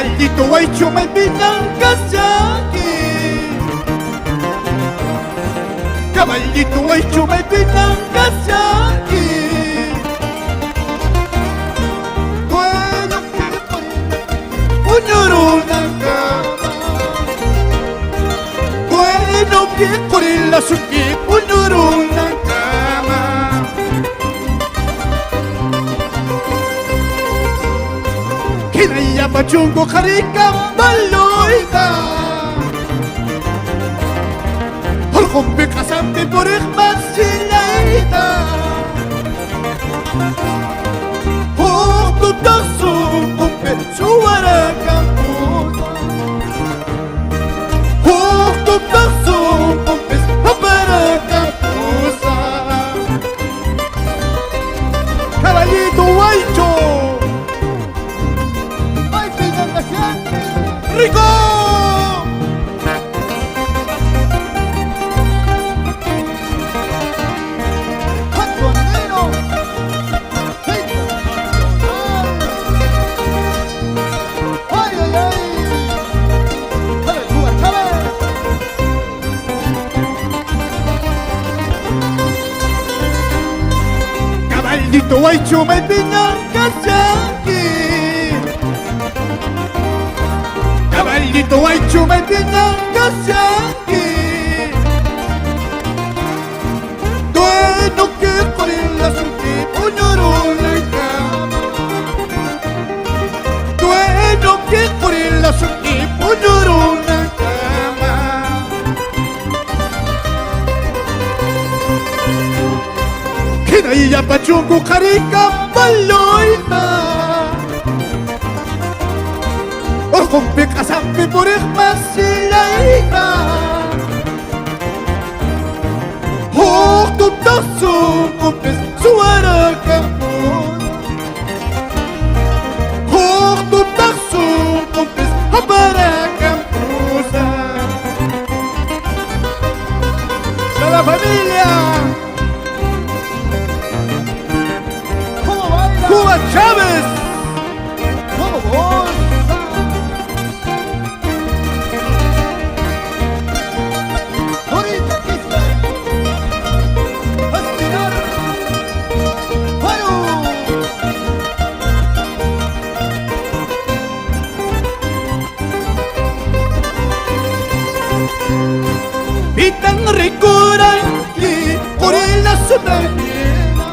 Caballito guaycho me pinangasaki. Caballito guaycho me pinangasaki. Bueno que puñurunanga. Bueno que corilla suki puñurunanga. Kinaya pachungo karika baloida. Holkombe kasambe porek masilaida. Hokto taksu kombe suara kampuda. Hokto taksu kombe papara kampusa. Caballito guaycho. ¡Rico! ¡Cantonero! ¡Ay, ay, ay! ¡Chávez, Cuba, Chávez! Caballito guaycho me pinangasaki. Caballito guaycho me pinangasaki. Bueno que corilla suki puñurunanga. Bueno que corilla suki puñurunanga. Kinaya pachungo karika baloida. Orkombe kasambe porek masilaida. Hokto taksu kombe suara kampuda. Hokto taksu kombe habara kampusa. ¡De la familia! ¿Cómo baila? ¡Cuba Chávez! ¿Cómo goza? Ahorita quise aspirar. ¡Bueno! Pitan ricoranki corilla sotañena.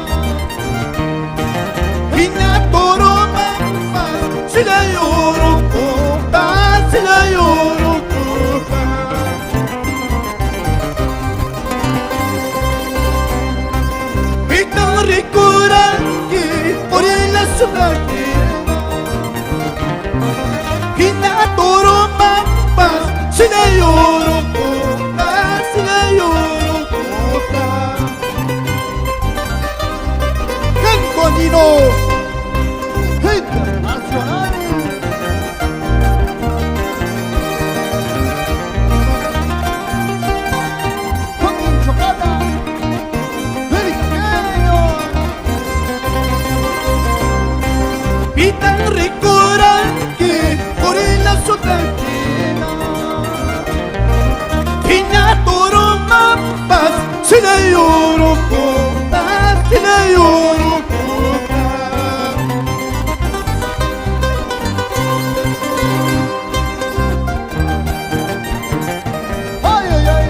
Pina toro mamma se la lloro copa, se la lloro copa. Pitan ricoranki corilla sotañena. Pina toro mamma se la lloro copa, se la lloro copa. Cantonino Internacional. Joaquín Chocata. Felipeño. Pitan ricoranki corilla sotañena. Pina toro mampas se la lloro copa, se la lloro copa. ¡Ay, ay, ay!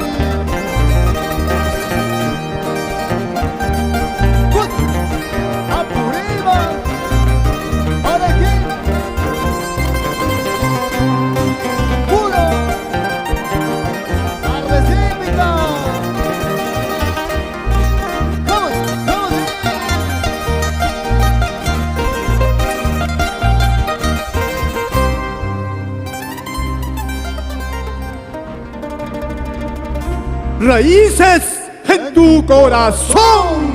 ¡Gut! ¡Apuriva! ¿Para qué? ¡Uno! ¡Arrecípica! ¡Vamos! ¡Vamos! Raíces en tu corazón.